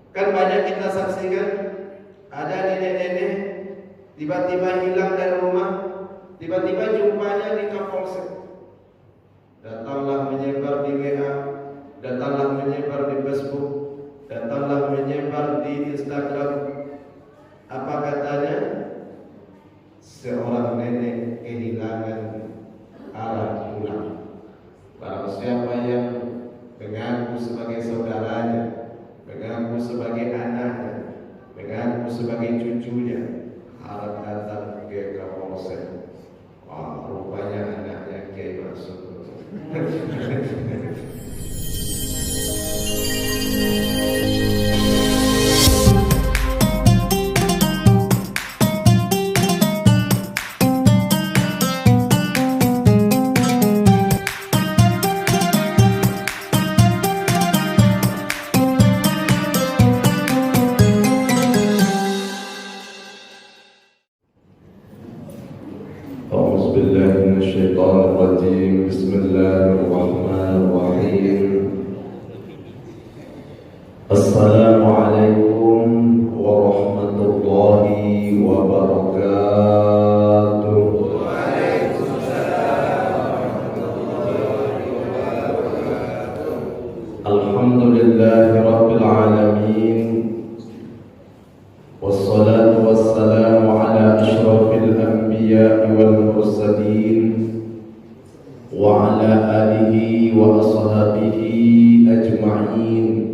Kan banyak kita saksikan ada nenek-nenek tiba-tiba hilang dari rumah, tiba-tiba jumpanya di Kapolsek. Datanglah menyebar di WA, datanglah menyebar di Facebook, datanglah menyebar di Instagram. Apa katanya? Seorang nenek kehilangan arah pulang. Barang siapa yang mengaku sebagai saudaranya, mengaku sebagai anaknya, mengaku sebagai cucunya, harap datang ke Kapolsek. Wah, rupanya anaknya Kiai Masud. Bismillahirrahmanirrahim. Assalamualaikum warahmatullahi wabarakatuh. Alhamdulillahi rabbil alamin. Wassalatu wassalamu ala asyrafil anbiya'i wal mursalin wa ala alihi wa ashabihi ajma'in.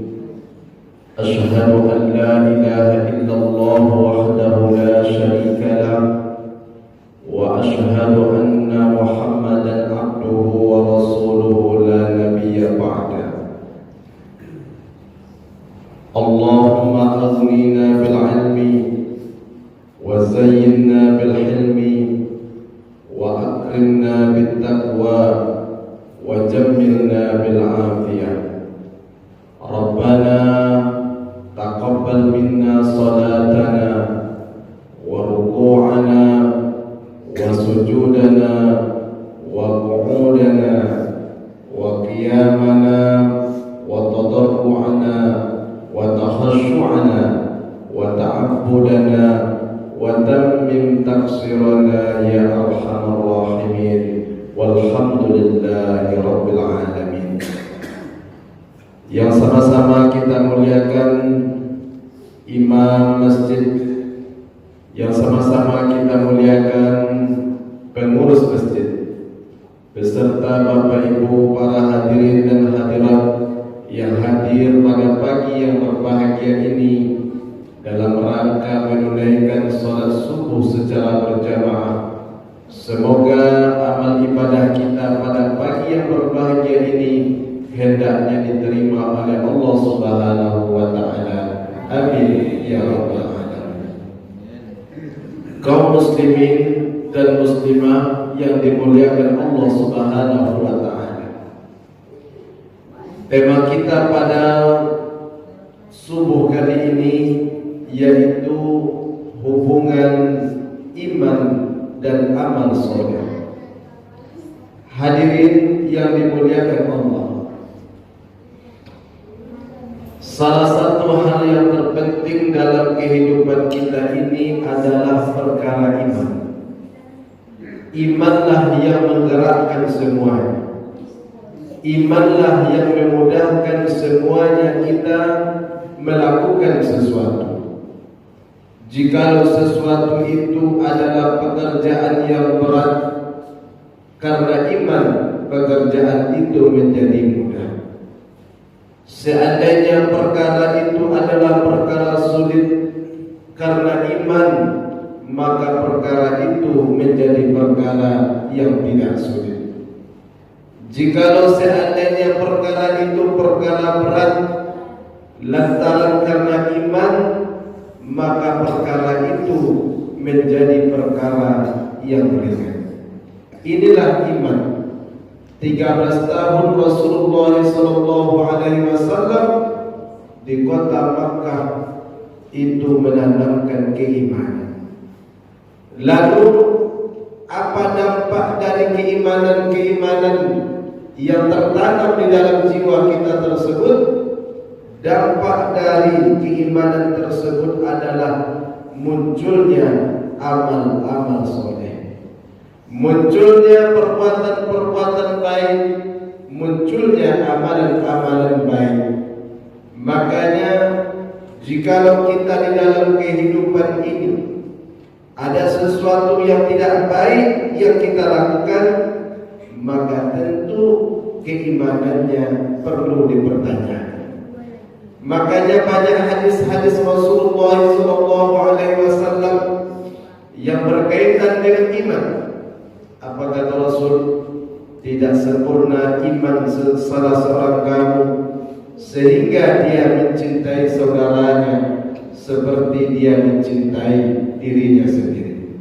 Asyhadu an la ilaha illallah wahdahu la syarika lah wa asyhadu anna Muhammadan abduhu wa rasuluhu la nabiyya ba'da. Allahumma aghnina bil ilmi wa zayyinna bil hilmi wa akrimna bit taqwa wa jammilna bil afiyah. Rabbana taqabbal minna salatana wa ruku'ana wa sujudana wa qu'udana wa qiyamana wa tadarru'ana wa takhashu'ana wa ta'abbudana wa tammim taqsirana ya arhamar rahimin. Walhamdulillahi rabbil alamin. Yang sama-sama kita muliakan imam masjid, yang sama-sama kita muliakan pengurus masjid, beserta Bapak Ibu para hadirin dan hadirat yang hadir pada pagi yang berbahagia ini dalam rangka menunaikan sholat subuh secara berjamaah. Semoga amal ibadah kita pada pagi yang berbahagia ini hendaknya diterima oleh Allah Subhanahu wa taala. Amin ya rabbal alamin. Kaum muslimin dan muslimah yang dimuliakan Allah Subhanahu wa taala. Tema kita pada subuh kali ini yaitu hubungan iman dan amal soleh. Hadirin yang dimuliakan Allah, salah satu hal yang terpenting dalam kehidupan kita ini adalah perkara iman. Imanlah yang menggerakkan semuanya. Imanlah yang memudahkan semuanya kita melakukan sesuatu. Jikalau sesuatu itu adalah pekerjaan yang berat, karena iman pekerjaan itu menjadi mudah. Seandainya perkara itu adalah perkara sulit, karena iman maka perkara itu menjadi perkara yang tidak sulit. Jikalau seandainya perkara itu perkara berat, lantaran karena iman, maka perkara itu menjadi perkara yang ringan. Inilah iman. 13 tahun Rasulullah SAW di kota Makkah itu menanamkan keimanan. Lalu apa dampak dari keimanan-keimanan yang tertanam di dalam jiwa kita tersebut? dampak dari keimanan tersebut adalah munculnya amal-amal soleh, munculnya perbuatan-perbuatan baik, munculnya amalan-amalan baik. Makanya jikalau kita di dalam kehidupan ini ada sesuatu yang tidak baik yang kita lakukan, maka tentu keimanannya perlu dipertanyakan. Makanya banyak hadis-hadis Rasulullah SAW yang berkaitan dengan iman. Apa kata Rasul? Tidak sempurna iman salah seorang kamu sehingga dia mencintai saudaranya seperti dia mencintai dirinya sendiri.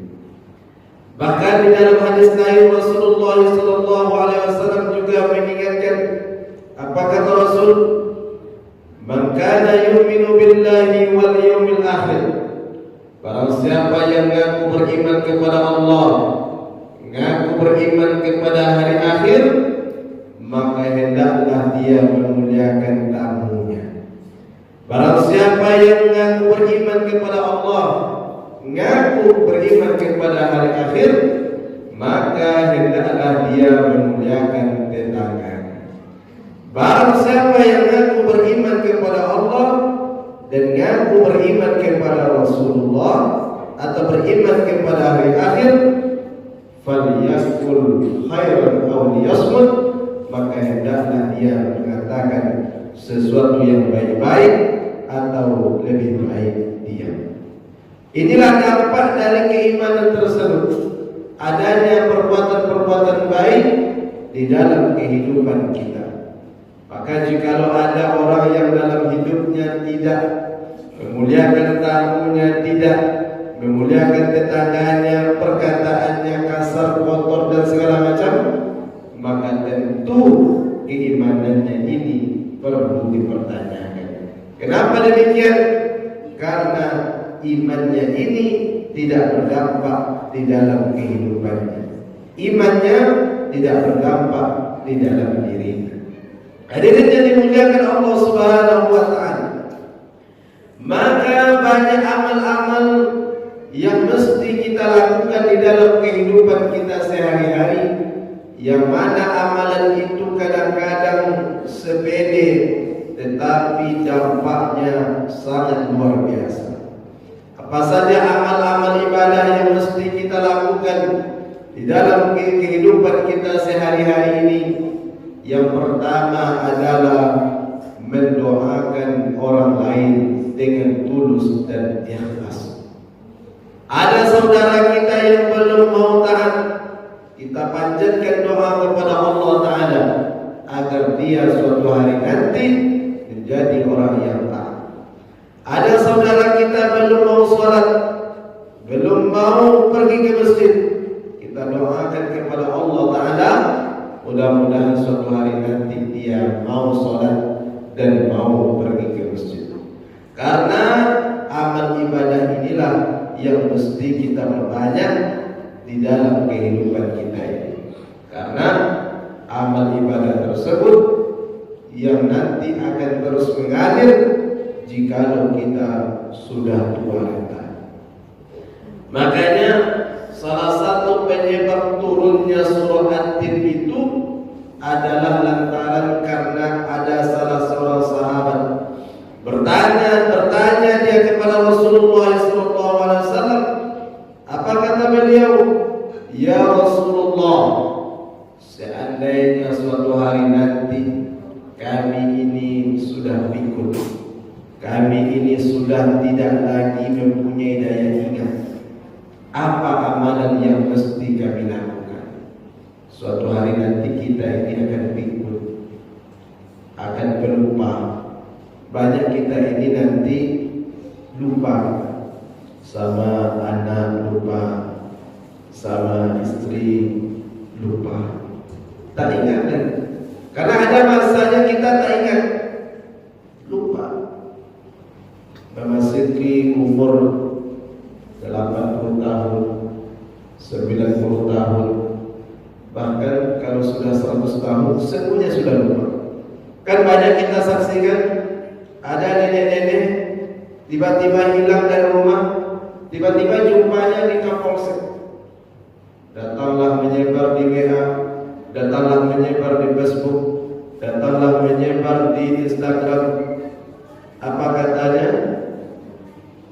Bahkan di dalam hadis lain Rasulullah SAW juga mengingatkan, apa kata Rasul? Man kana yu'minu billahi wal yawmil akhir. Barang siapa yang mengaku beriman kepada Allah, mengaku beriman kepada hari akhir, maka hendaklah dia memuliakan tamunya. Barang siapa yang mengaku beriman kepada Allah, mengaku beriman kepada hari akhir, maka hendaklah dia memuliakan tetangganya. Barang siapa yang mengaku beriman kepada Allah dan mengaku beriman kepada Rasulullah atau beriman kepada hari akhir, falyaqul khairan aw liyasmut, maka hendaklah dia mengatakan sesuatu yang baik-baik atau lebih baik diam. Inilah dampak dari keimanan tersebut, adanya perbuatan-perbuatan baik di dalam kehidupan kita. Maka jikalau ada orang yang dalam hidupnya tidak memuliakan tamunya, tidak memuliakan tetangganya, perkataannya kasar, kotor dan segala macam, maka tentu keimanannya ini perlu dipertanyakan. Kenapa demikian? Karena imannya ini tidak berdampak di dalam kehidupannya. Imannya tidak berdampak di dalam dirinya. Hadirin yang dimuliakan Allah Subhanahu wa taala, maka banyak amal-amal yang mesti kita lakukan di dalam kehidupan kita sehari-hari, yang mana amalan itu kadang-kadang sepele tetapi dampaknya sangat luar biasa. Apa saja amal-amal ibadah yang mesti kita lakukan di dalam kehidupan kita sehari-hari ini? Yang pertama adalah mendoakan orang lain dengan tulus dan ikhlas. Ada saudara kita yang belum mau taat, kita panjatkan doa kepada Allah Ta'ala agar dia suatu hari nanti menjadi orang yang taat. Ada saudara kita belum mau sholat, belum mau pergi ke masjid, kita doakan kepada Allah Ta'ala, mudah-mudahan suatu hari nanti dia mau sholat dan mau pergi ke masjid. Karena amal ibadah inilah yang mesti kita perbanyak di dalam kehidupan kita ini. Karena amal ibadah tersebut yang nanti akan terus mengalir jikalau kita sudah tua renta. Makanya salah satu penyebab turunnya surah At-Tin itu adalah lantaran karena ada salah seorang sahabat bertanya dia kepada Rasulullah SAW. Apa kata beliau? Ya Rasulullah, seandainya suatu hari nanti kami ini sudah pikun, kami ini sudah tidak lagi mempunyai daya ingat, apa amalan yang mesti kami lakukan? Suatu hari nanti kita ini akan pikun, akan pelupa. Banyak kita ini nanti lupa sama anak, lupa sama istri, lupa, tak ingat kan? Karena ada masanya kita tak ingat, lupa. Memasuki umur 80 tahun, 90 tahun, bahkan kalau sudah 100 tahun semuanya sudah lupa. Kan banyak kita saksikan ada nenek-nenek tiba-tiba hilang dari rumah, tiba-tiba jumpanya di Kapolsek. Datanglah menyebar di WA, datanglah menyebar di Facebook, datanglah menyebar di Instagram. Apa katanya?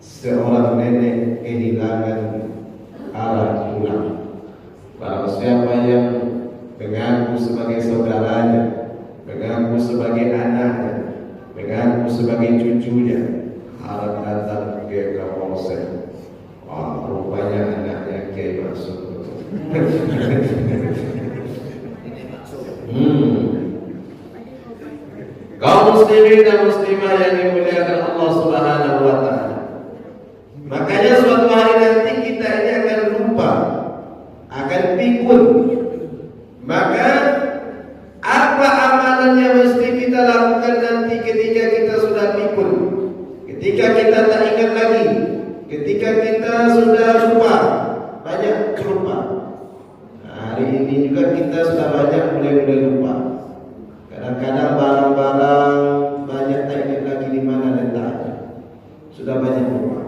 Seorang nenek kehilangan arah pulang. Barang siapa yang mengaku sebagai saudaranya, mengaku sebagai anaknya, mengaku sebagai cucunya, harap datang ke Kapolsek. Oh, rupanya anaknya Kiai Maksud. Kaum muslimin dan muslimah yang dimuliakan Allah Subhanahu wa taala. Makanya suatu hari nanti kita ini akan lupa, akan pikun. Maka apa amalan yang mesti kita lakukan nanti ketika kita sudah pikun, ketika kita tak ingat lagi, ketika kita sudah lupa, banyak lupa. Hari ini juga kita sudah banyak mulai lupa. Kadang-kadang barang-barang banyak tak ingat lagi di mana letaknya. Sudah banyak lupa.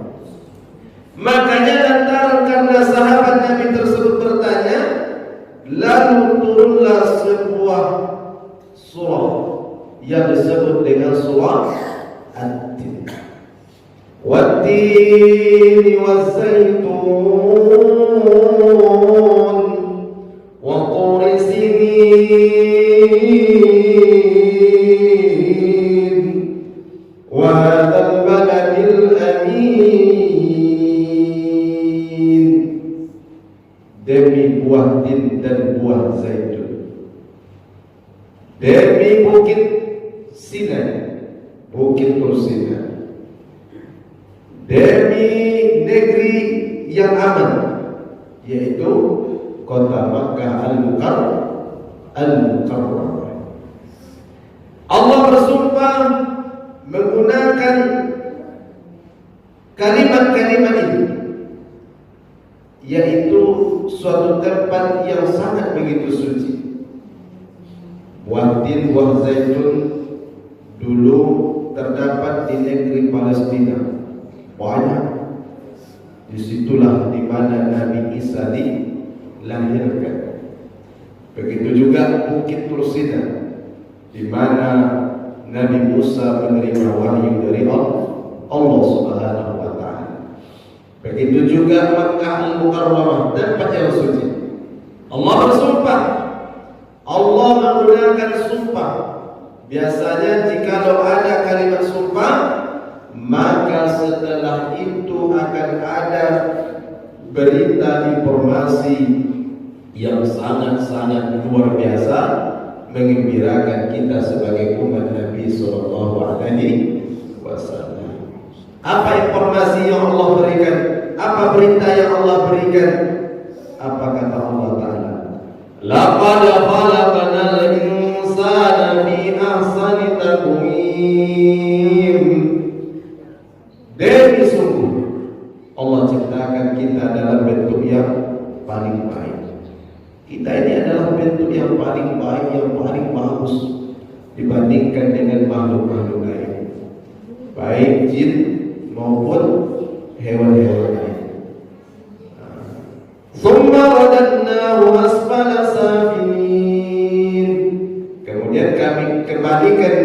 Makanya lantaran karena sahabat Nabi tersebut bertanya, lalu turunlah sebuah surah yang disebut dengan surah At-Tin. Wat-Tin waz-Zaitun wa Turi Sinin wa hadzal baladil amin. Demi buah tin dan buah zaitun, demi bukit Sinai, bukit Tursina, demi negeri yang aman, yaitu kota Makkah Al-Mukarramah. Allah bersumpah menggunakan kalimat-kalimat ini, yaitu suatu tempat yang sangat begitu suci. Buah tin, buah zaitun dulu terdapat di negeri Palestina. Banyak. Disitulah di mana Nabi Isa dilahirkan. Begitu juga bukit Tursina, di mana Nabi Musa menerima wahyu dari Allah Subhanahu wa taala. Begitu juga Makkah Al-Mukarramah, tempat yang suci. Allah bersumpah. Allah menggunakan sumpah. Biasanya jikalau ada kalimat sumpah, maka setelah itu akan ada berita informasi yang sangat-sangat luar biasa menggembirakan kita sebagai umat Nabi sallallahu alaihi wasallam. Apa informasi yang Allah berikan? Apa berita yang Allah berikan? Apa kata Allah Ta'ala? Laqad khalaqnal insana fi ahsani taqwim. Demi sungguh Allah ciptakan kita dalam bentuk yang paling baik. Kita ini adalah bentuk yang paling baik, yang paling bagus dibandingkan dengan makhluk-makhluk lain, baik jin maupun hewan-hewan lain. Tsumma radadnahu asfala safilin. Kemudian kami kembalikan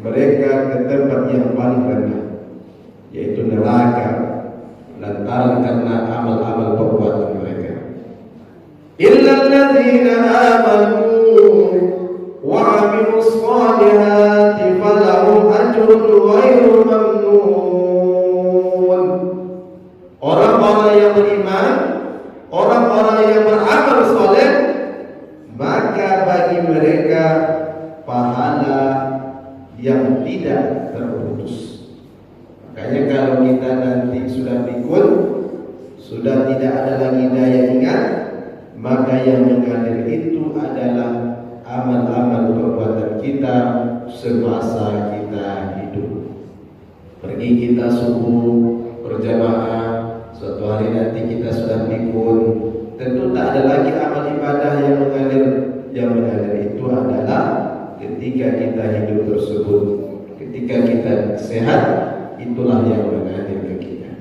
mereka ke tempat yang paling rendah, yaitu neraka, lantaran karena amal-amal perbuatan mereka. Illal ladzina amanu wa 'amilus shalihati falahum ajrun ghairu mamnun. Orang-orang yang beriman, orang-orang yang beramal saleh, maka bagi mereka pahala yang tidak terputus. Makanya kalau kita nanti sudah pikun, sudah tidak ada lagi daya ingat, maka yang mengalir itu adalah amal-amal perbuatan kita semasa kita hidup. Pergi kita subuh berjamaah, suatu hari nanti kita sudah pikun, tentu tak ada lagi amal ibadah yang mengalir. Yang mengalir itu adalah ketika kita hidup tersebut Ketika kita sehat, itulah yang mengalir ke kita.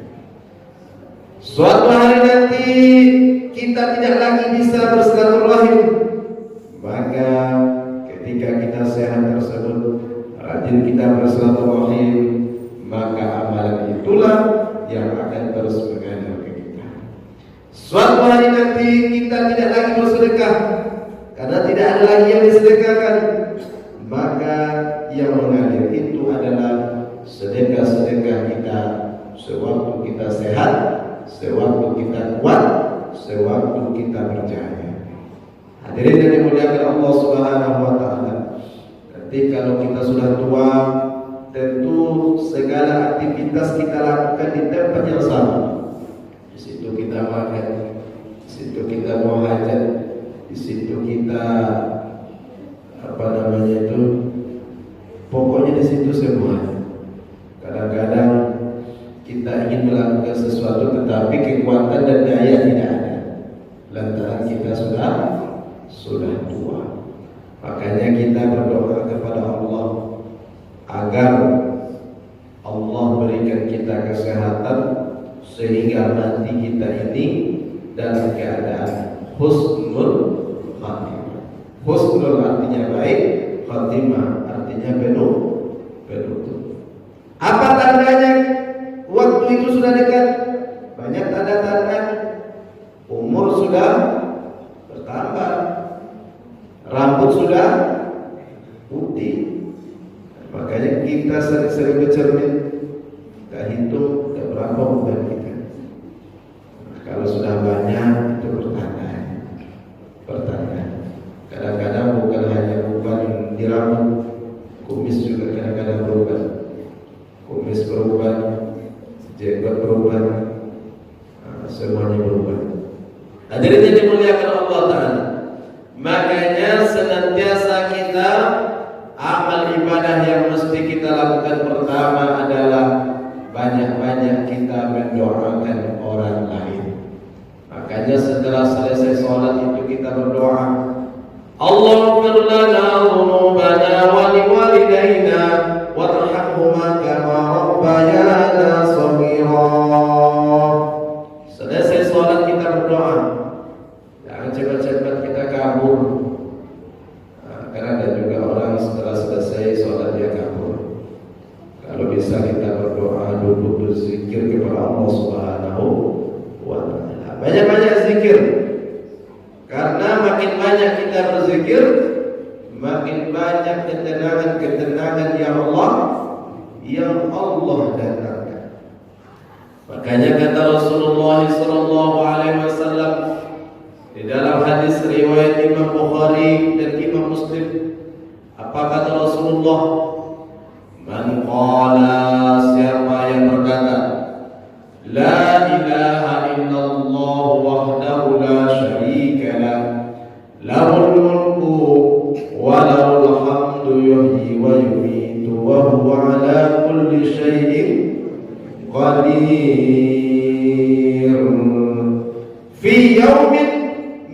Suatu hari nanti kita tidak lagi bisa bersilaturahim, maka ketika kita sehat tersebut, rajin kita bersilaturahim, maka amalan itulah yang akan terus mengalir ke kita. Suatu hari nanti kita tidak lagi bersedekah karena tidak ada lagi yang disedekahkan, maka yang mengalir itu adalah sedekah-sedekah kita sewaktu kita sehat, sewaktu kita kuat, sewaktu kita berjaya. Hadirin yang dimuliakan Allah Subhanahu wa taala. Nanti kalau kita sudah tua, tentu segala aktivitas kita lakukan di tempat yang sama. Di situ kita makan, di situ kita mau hajat, di situ kita pokoknya di situ semuanya. Kadang-kadang kita ingin melakukan sesuatu tetapi kekuatan dan daya tidak ada, lantaran kita sudah tua. Makanya kita berdoa kepada Allah agar Allah berikan kita kesehatan sehingga nanti kita ini dalam keadaan husnul khatimah. Husnul artinya baik, khatimah artinya penutup. Apa tandanya waktu itu sudah dekat? Banyak tanda-tanda. Umur sudah bertambah, rambut sudah putih. Makanya kita sering-sering bercermin, kita hitung berapa beban kita. Kalau sudah banyak itu pertanda. Kadang-kadang bukan hanya beban di rambut, kumis juga kadang-kadang berubah. Kumis berubah, jenggot berubah, semuanya berubah. Hadirin yang dimuliakan Allah Ta'ala, makanya senantiasa kita amal ibadah yang mesti kita lakukan pertama adalah banyak-banyak kita mendoakan orang lain. Makanya setelah selesai sholat itu kita berdoa, Allahumma lana dhunubana wa liwalidayna warhamhuma kama rabbayana shaghira. Selesai sholat kita berdoa, jangan cepat-cepat kita kabur. Karena ada juga orang setelah selesai sholat dia kabur. Kalau bisa kita berdoa, duduk berzikir kepada Allah Subhanahu wa ta'ala. Banyak-banyak zikir. Karena makin banyak kita berzikir, makin banyak ketenangan yang Allah datangkan. Makanya kata Rasulullah sallallahu alaihi wasallam di dalam hadis riwayat Imam Bukhari dan Imam Muslim, apa kata Rasulullah? Man qala, siapa yang berkata la ilaha illallah wahdahu la syarika lah, lahul mulku wa lahul hamdu yuhyi wa yumiitu wa huwa ala kulli syai'in qadir fi yaumin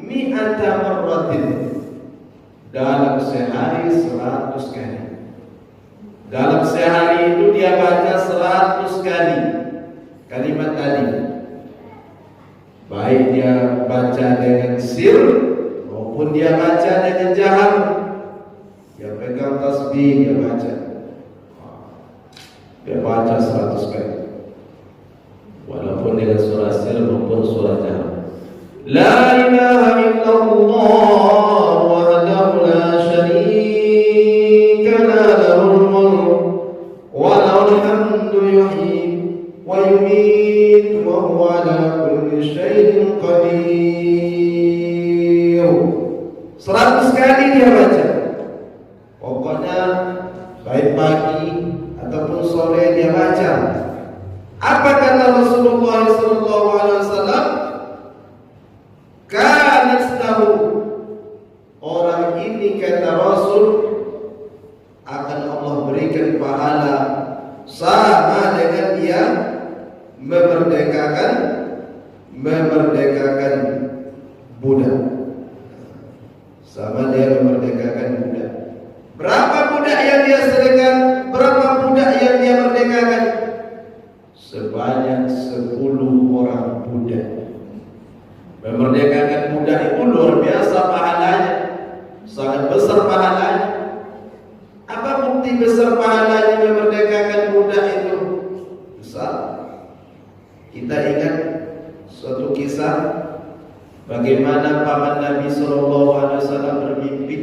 mi'ata marratin, dalam sehari 100 kali. Dalam sehari itu dia baca 100 kali kalimat tadi. Baik dia baca dengan sir maupun dia baca dengan jahar. Dia pegang tasbih, dia baca. Dia baca 100 kali. Walaupun dengan surah sir maupun surah jahar. La ilaha illallah wahdahu la syarika lah, lahul mulk wa lahul hamdu yuhyi wa yumiitu wa huwa ala kulli syai'in qadir. 100 kali dia baca. Pokoknya baik pagi ataupun sore dia baca. Apa kata Rasulullah sallallahu alaihi wasallam? Kanat lahu, orang ini kata Rasul akan Allah berikan pahala sama dengan dia memerdekakan budak. Sama dia memerdekakan budak. Berapa budak yang dia sedekahkan? Berapa sebanyak 10 orang budak. Memerdekakan budak itu luar biasa pahalanya, sangat besar pahalanya. Apa bukti besar pahalanya memerdekakan budak itu? Besar. Kita ingat suatu kisah bagaimana paman Nabi SAW bermimpi.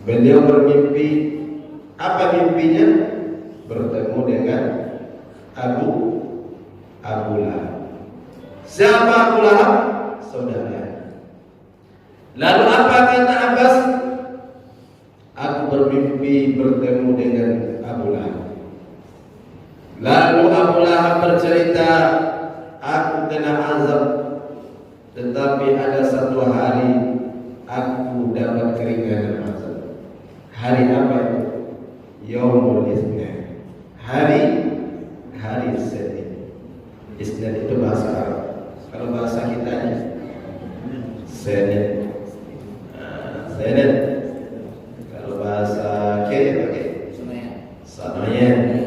Beliau bermimpi, apa mimpinya? Bertemu dengan Abu Lahab. Siapa Abu Lahab? Saudara. Lalu apa kata Abbas? Aku bermimpi bertemu dengan Abu Lahab. Lalu Abu Lahab bercerita, aku kena azab, tetapi ada satu hari aku dapat keringanan azab. Hari apa itu? Yaumul Itsnain. Hari Senin. Isnin itu bahasa Arab. Kalau bahasa kitanya Senin. Senin. Kalau bahasa kita pakai Senin.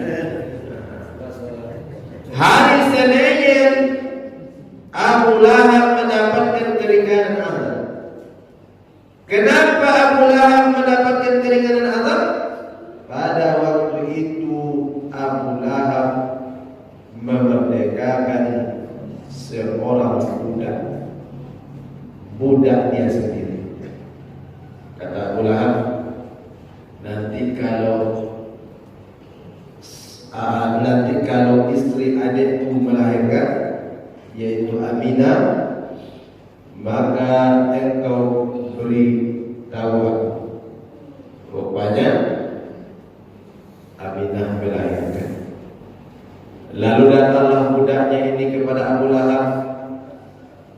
Hari Senin Abu Lahab mendapatkan keringanan azab. Kenapa Abu Lahab mendapatkan keringanan azab? Pada waktu itu Abu Lahab memerdekakan seorang budak dia sendiri. Kata Abu Lahab, nanti kalau istri adikku melahirkan, yaitu Aminah, maka engkau beri tahu aku. Rupanya Aminah melahirkan. Lalu datanglah budaknya ini kepada Abu Lahab,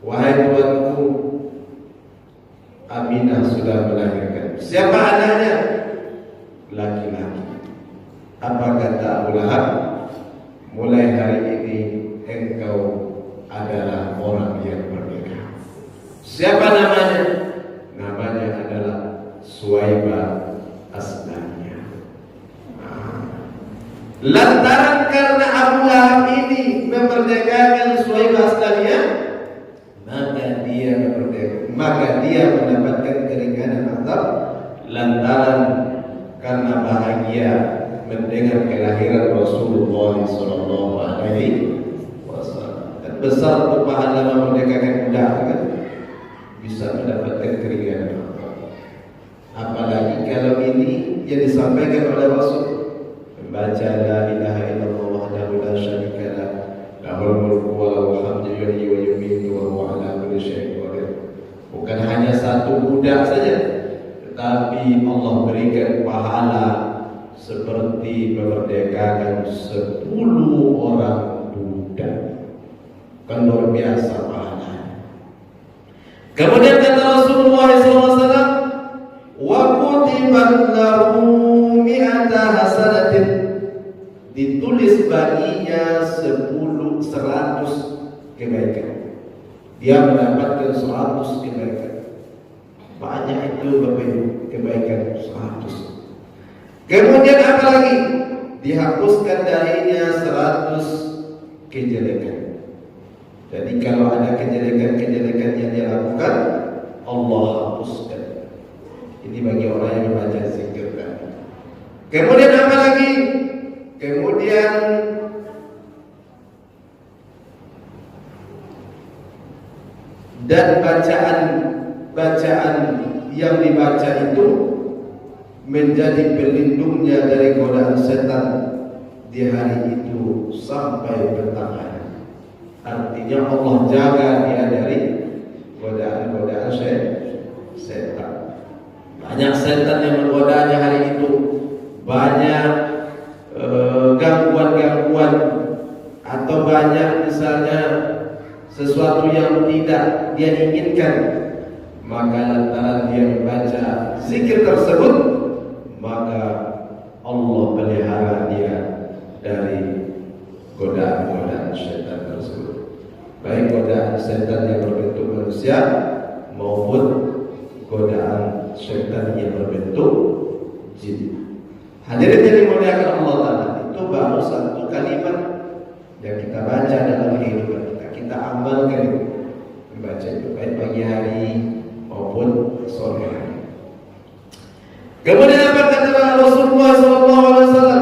wahai tuanku, Aminah sudah melahirkan. Siapa anaknya? Laki-laki. Apa kata Abu Lahab? Mulai hari ini engkau adalah orang yang merdeka. Siapa namanya? Namanya adalah Suwaibah Aslamiyah. Lantaran karena Abu Lahab ini memerdekakan Suwaibah Aslamiyah, maka dia mendapatkan keringanan azab lantaran karena bahagia mendengar kelahiran Rasulullah SAW. Dan besar untuk pahala memerdekakan budak kan, bisa mendapatkan keringanan azab. Apalagi kalau ini yang disampaikan oleh Rasul, membaca la ilaha illallah wahdahu la syarika lah, lahul mulku wa lahul hamdu yuhyi wa yumiitu wa huwa ala kulli syai'in qadir. Bukan hanya satu budak saja, tetapi Allah berikan pahala seperti memerdekakan 10 orang budak. Kan luar biasa pahalanya. Kemudian kata Rasulullah SAW, wa kutibat lahu mi'ata hasanatin, ditulis baginya 100 kebaikan. Dia mendapatkan 100 kebaikan. Banyak itu kebaikan 100. Kemudian apa lagi? Dihapuskan darinya 100 kejelekan. Jadi kalau ada kejelekan-kejelekan yang dia lakukan, Allah hapuskan. Ini bagi orang yang membaca zikir tadi. Kemudian apa lagi? Kemudian dan bacaan yang dibaca itu menjadi pelindungnya dari godaan setan di hari itu sampai bertahan. Artinya Allah jaga dia dari godaan-godaan setan. Banyak setan yang menggodanya hari itu, banyak gangguan-gangguan, atau banyak misalnya sesuatu yang tidak dia inginkan, maka lantaran dia membaca zikir tersebut, maka Allah pelihara dia dari godaan-godaan syaitan tersebut, baik godaan syaitan yang berbentuk manusia maupun godaan syaitan yang berbentuk jin. Hadirin yang dimuliakan Allah Ta'ala, itu baru baru satu kalimat yang kita baca dalam kehidupan kita. Kita amalkan membaca itu baik pagi hari maupun sore hari. Kemudian apa kata Rasulullah SAW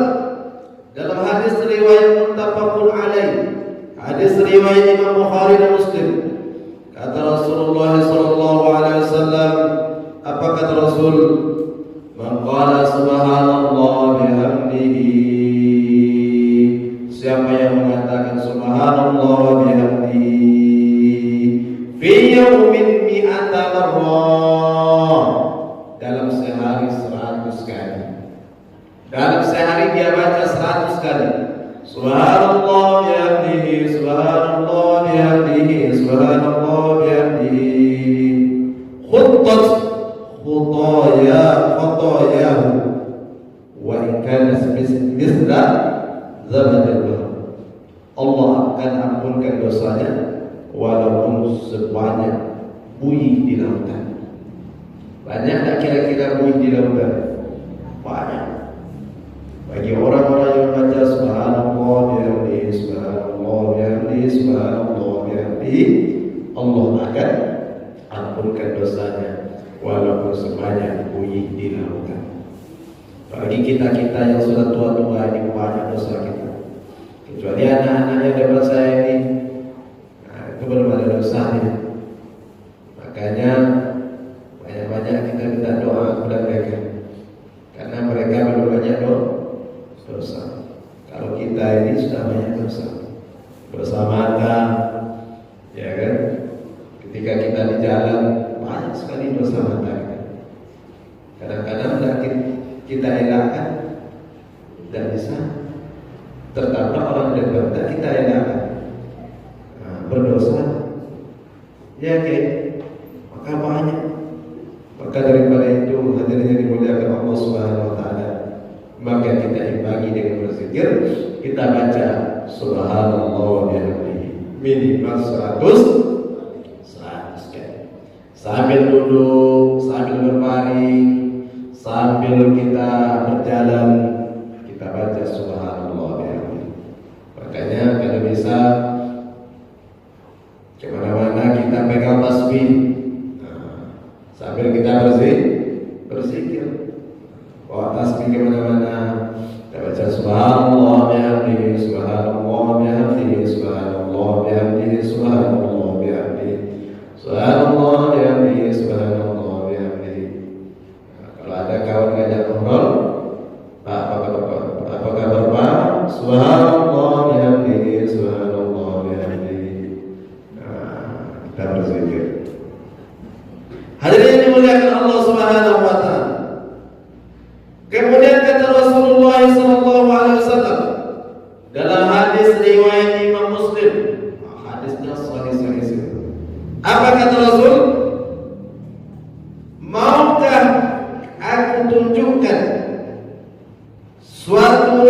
dalam hadis riwayat muttafaqun alaih, hadis riwayat Imam Bukhari dan Muslim. Kata Rasulullah SAW, apa kata Rasul? Man qala subhanallah bihamdihi, siapa yang mengatakan subhanallah bihamdihi fi yaumin mi'ata marrah, dalam sehari 100 kali. Dalam sehari dia baca 100 kali. Subhanallah bihamdihi, subhanallah bihamdihi, subhanallah bihamdihi. Khuttat khutayahu wa in kana misla zabadil bahr. Allah akan ampunkan dosanya walaupun sebanyak buih di lautan. Banyak tak kira-kira buih di lautan? Banyak. Bagi orang-orang yang baca subhanallah bihamdihi, subhanallah bihamdihi, subhanallah bihamdihi, Allah akan ampunkan dosanya walaupun sebanyak buih di lautan. Bagi kita-kita yang sudah tua-tua ini banyak dosa kita. Kecuali anak-anaknya dapat saya ini, itu belum ada dosanya. Makanya banyak-banyak kita minta doa kepada mereka, karena mereka belum banyak dosa. Kalau kita ini sudah banyak dosa mata, ya kan? Ketika kita di jalan banyak sekali dosa mata kita. Kadang-kadang kita elakkan, tidak bisa tertabrak orang dekat, dan kita elakkan, berdosa, ya kan? Maka banyak. Maka daripada itu hadirin yang dimuliakan Allah Subhanahu Wa Taala, maka kita imbangi dengan berzikir. Kita baca subhanallah bihamdihi minimal 100 kali. Sambil duduk, sambil berbaring, sambil kita berjalan, kita baca subhanallah bihamdihi. Makanya kalau bisa kemana-mana kita pegang tasbih, sambil kita berzikir. Bawa tasbih kemana-mana, kita baca subhanallah bihamdihi, subhanallah bihamdihi, subhanallah bihamdihi, subhanallah bihamdihi, subhanallah bihamdihi, subhanallah bihamdihi. Kalau ada kawan ngajak ngobrol, apa kabar Pak? Subhanallah bihamdihi, subhanallah bihamdihi. Kita berzikir. Hadirin yang dimuliakan Allah Subhanahu Wa Taala. Kemudian kata Rasulullah SAW dalam hadis riwayat Imam Muslim, hadisnya sahih. Apa kata Rasul? Maukah aku tunjukkan suatu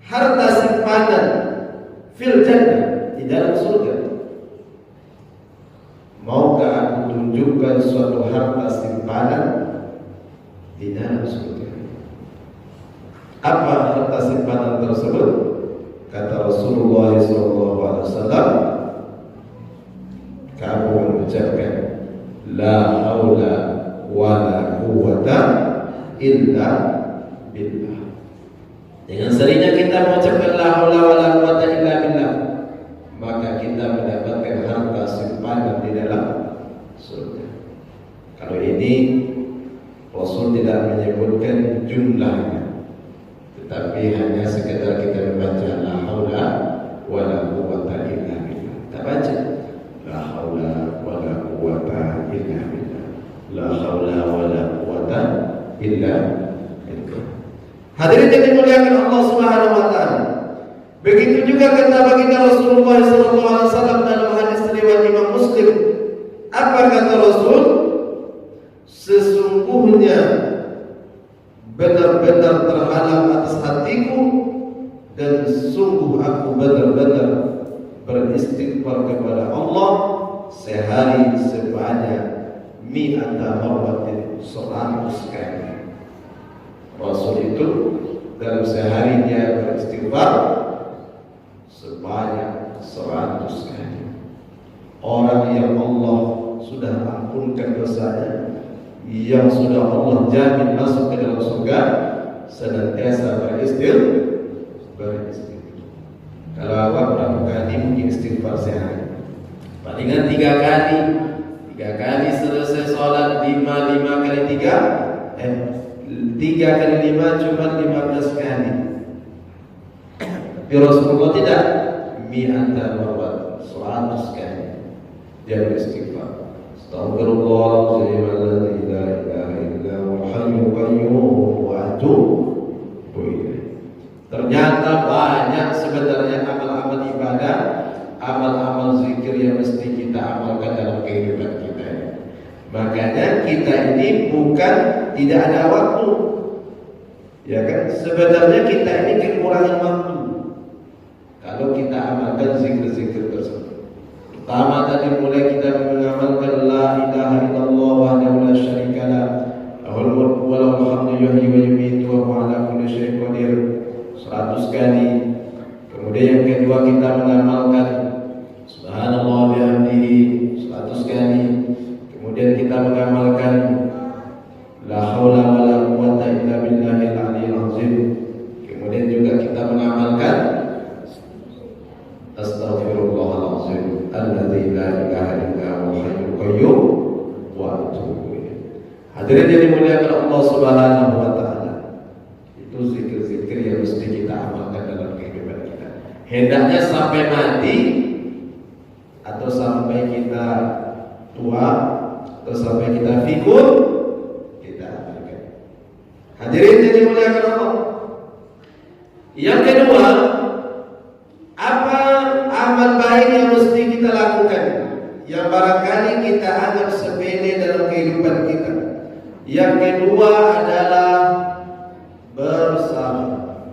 harta simpanan fil jannah, di dalam surga? Maukah aku tunjukkan suatu harta simpanan di dalam surga? Apa harta simpanan tersebut? Kata Rasulullah SAW, kamu mengucapkan la haula wa la quwwata illa billah. Dengan seringnya kita mengucapkan la haula wa la quwwata illa billah, maka kita mendapatkan harta simpanan di dalam surga. Kalau ini Rasul tidak menyebutkan jumlahnya, tetapi hanya sekedar kita membaca la haula wa la quwwata illa billah. Kita baca la haula wa la quwwata illa billah, la haula wa la quwwata illa billah. Hadirin yang dimuliakan Allah Subhanahu Wa Taala, begitu juga kata baginda Rasulullah SAW dalam hadis riwayat Imam Muslim. Apa kata Rasul? Sesungguhnya benar-benar terhalang atas hatiku, dan sungguh aku benar-benar beristighfar kepada Allah sehari sebanyak mi'ata marratin, 100 kali. Rasul itu dalam sehari dia beristighfar sebanyak 100 kali. Orang yang Allah sudah ampunkan dosanya, yang sudah Allah jamin masuk ke dalam surga, senantiasa beristighfar. Kalau awak berapa kali mungkin istighfar sehari? Palingan 3 kali. 3 kali selesai sholat, 5 kali 3 kali 5 cuma 15 kali. Tapi Rasulullah tidak, mi'ata marrat, 100 kali dia beristighfar. Astaghfirullahaladzim alladzi la ilaha illa huwal hayyul qayyum wa atubu ilaih. Ternyata banyak sebenarnya amal-amal ibadah, amal-amal zikir yang mesti kita amalkan dalam kehidupan kita. Makanya kita ini bukan tidak ada waktu, ya kan? Sebenarnya kita ini kekurangan waktu. Kalau kita amalkan zikir-zikir tersebut, pertama tadi mulai kita mengamalkan la ilaha illallah wahdahu la syarikalah, lahul mulku wa lahul hamdu yuhyi wa yumiitu wa huwa ala kulli syai'in qadir 100 kali. Kemudian yang kedua kita mengamalkan subhanallah bihamdihi 100 kali. Kemudian kita mengamalkan la haula wala quwwata illa billahil aliyil azim. Kemudian juga kita mengamalkan astaghfirullahalazim alladzi la ilaha illa huwal hayyul qayyum wa atubu ilaih. Hadirin yang dimuliakan Allah Subhanahu wa taala, itu zikir-zikir yang mesti kita amalkan dalam kehidupan kita. Hendaknya sampai mati atau sampai kita tua atau sampai kita fikir kita amalkan. Hadirin yang dimuliakan Allah. Yang kedua, apa amal baik yang mesti kita lakukan, yang barangkali kita anggap sepele dalam kehidupan kita? Yang kedua adalah bersabar.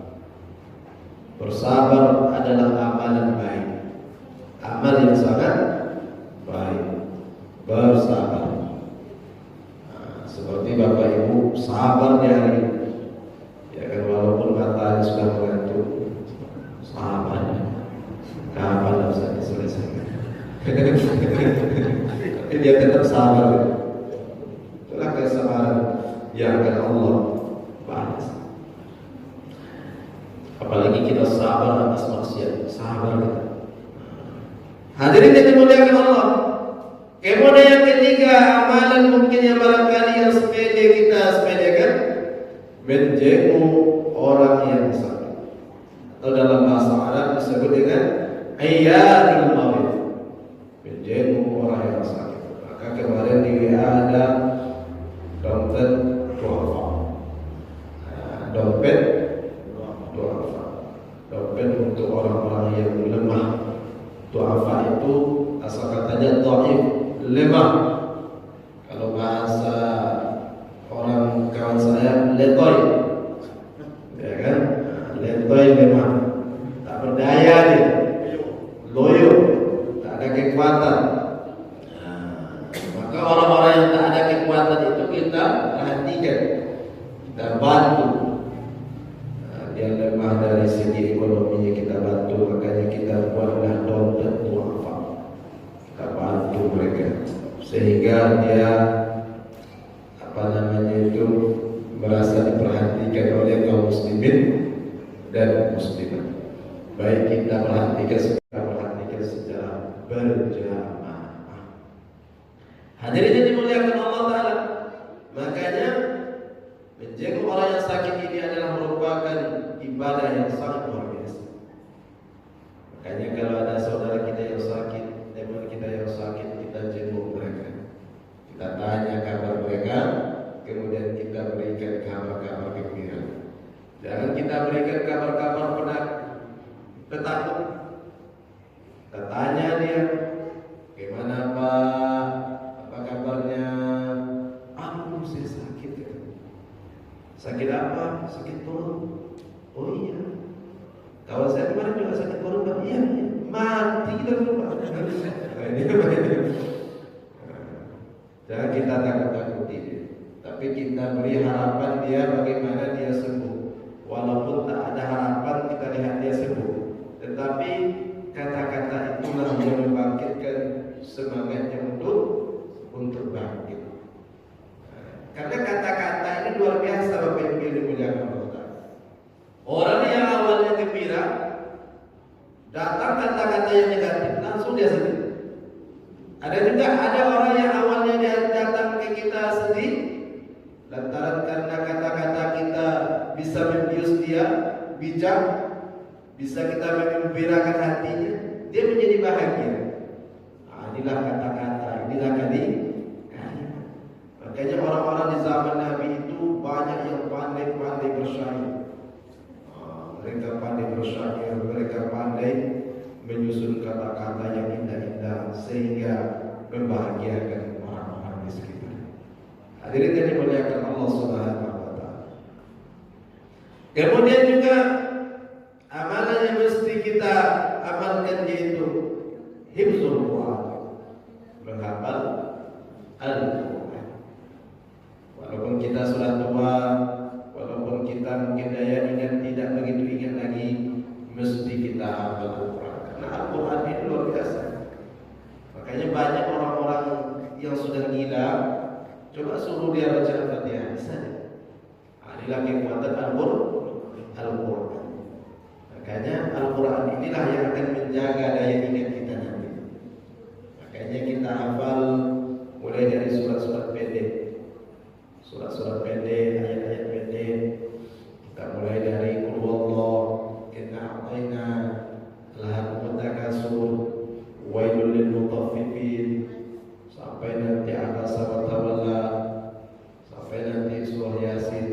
Bersabar adalah amalan baik, amal yang sangat baik. Bersabar. Seperti Bapak Ibu sabar di hari ini, ya kan, walaupun matanya sudah mengantuk, sabar. Kapan bisa diselesaikan? Tapi dia tetap sabar. Itulah kesabaran yang akan Allah balas. Apalagi kita sabar atas maksiat, sabar kita. Hadirin yang dimuliakan Allah. Kemudian yang ketiga, amalan mungkin yang barangkali yang sepele kita sepelekan, menjenguk orang yang sakit, atau dalam bahasa Arab disebut dengan ayyadul marid, menjenguk orang yang sakit. Maka kemarin di WA ada dompet duafa, dompet duafa, dompet untuk orang-orang yang lemah. Duafa itu asal katanya dhaif, lemah. Kalau bahasa orang kawan saya letoy, ya kan? Letoy, lemah, tak berdaya dia, loyo, tak ada kekuatan. Maka orang-orang yang tak ada kekuatan itu kita perhatikan, kita bantu. Dia lemah dari segi ekonominya, kita bantu. Makanya kita buatlah dompet duafa, kita bantu mereka sehingga dia merasa diperhatikan oleh kaum muslimin dan muslimat. Baik kita perhatikan secara berjamaah. Hadirin yang dimuliakan Allah Ta'ala, makanya menjaga orang yang sakit ini adalah merupakan ibadah yang sangat luar biasa. Makanya kalau ada saudara kita yang sakit, teman kita yang sakit, kita jenguk mereka, kita tanya kabar mereka, kemudian kita berikan kabar-kabar gembira. Jangan kita berikan kabar-kabar petakut. Kita tanya dia, gimana Pak? Apa kabarnya? Aku saya sakit ya. Sakit apa? Sakit perut. Oh iya. Kawan saya kemarin juga sakit perut. Iya, mati kita berubah. Jangan kita takut-takuti dia, tapi kita beri harapan dia bagaimana dia sembuh. walaupun tak ada harapan kita lihat dia sembuh, tetapi kata-kata itulah yang membangkitkan semangatnya untuk bangkit. Karena kata-kata ini luar biasa Bapak Ibu yang dimuliakan Allah. Orang yang awalnya gembira, datang kata-kata yang negatif, langsung dia sedih. Ada juga orang yang awalnya dia datang ke kita sedih, lantaran karena kata-kata kita bisa membius dia, bijak, bisa kita menggembirakan hatinya, dia menjadi bahagia. Inilah kata-kata, inilah kalimat. Makanya orang-orang di zaman Nabi itu banyak yang pandai-pandai bersyair. Mereka pandai bersyair, mereka pandai menyusun kata-kata yang indah-indah sehingga membahagiakan orang-orang di sekitar. Hadirin yang dimuliakan Allah Subhanahu wa taala. Kemudian juga amalan yang mesti kita amalkan yaitu hifzul Quran, menghafal Al-Quran. Walaupun kita sudah tua, walaupun kita mungkin daya ingat tidak begitu ingat lagi, mesti kita hafal Al-Quran. Karena Al-Quran ini luar biasa. Makanya banyak orang-orang yang sudah gila, coba suruh dia baca Al-Fatihah, bisa dia. Inilah kekuatan Al-Quran. Makanya Al-Quran inilah yang akan menjaga daya ingat kita nanti. Makanya kita hafal mulai dari surat-surat pendek, surat-surat pendek, ayat-ayat pendek. Kita mulai dari Qul huwallah, inna a'tayna, alhaakumut takasur, wailul lil mutaffifin, sampai nanti abasa wa tawalla, sampai nanti surah Yasin.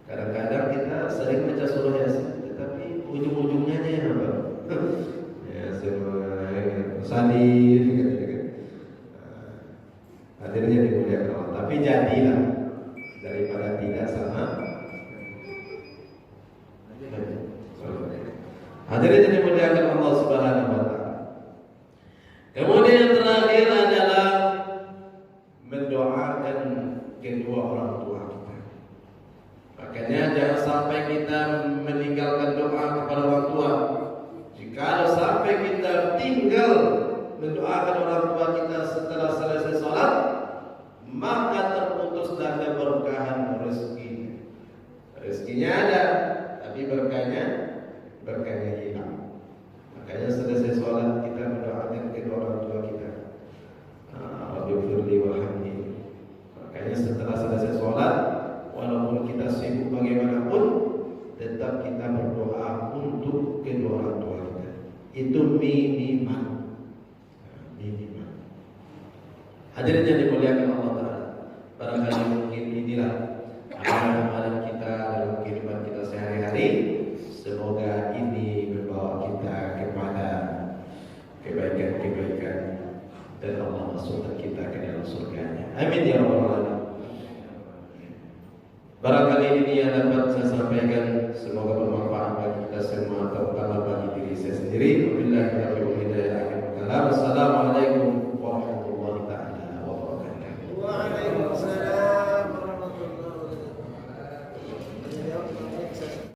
Kadang-kadang kita sering baca surah Yasin, tetapi ujung-ujungnya aja yang apa? Ya semua sadir gitu. Hadirnya dimuliakan Allah. Tapi jadilah daripada tidak sama. Hadirin dimuliakan Allah Subhanahu wa taala. Kemudian yang terakhir adalah mendoakan kedua orang tua kita. Makanya jangan sampai kita meninggalkan doa kepada orang tua. Jika sampai kita tinggal mendoakan orang tua kita setelah selesai sholat, maka terputus dan keberkahan rezeki. Rezekinya ada, tapi berkahnya hilang. Makanya selesai sholat kita mendoakan kedua orang tua kita. Rabbighfirli warhamni. Makanya setelah selesai sholat, walaupun kita sibuk bagaimanapun, tetap kita berdoa untuk kedua orang tua kita. Itu minimal. Hadirin yang dimuliakan Allah Ta'ala, barangkali mungkin inilah amalan kita dalam kehidupan kita sehari-hari. Semoga ini membawa kita kepada kebaikan-kebaikan dan Allah masukkan kita ke dalam surganya. Amin ya rabbal alamin. Barangkali ini yang dapat saya sampaikan, semoga bermanfaat bagi kita semua, terutama bagi diri saya sendiri. Wabillahi taufiq.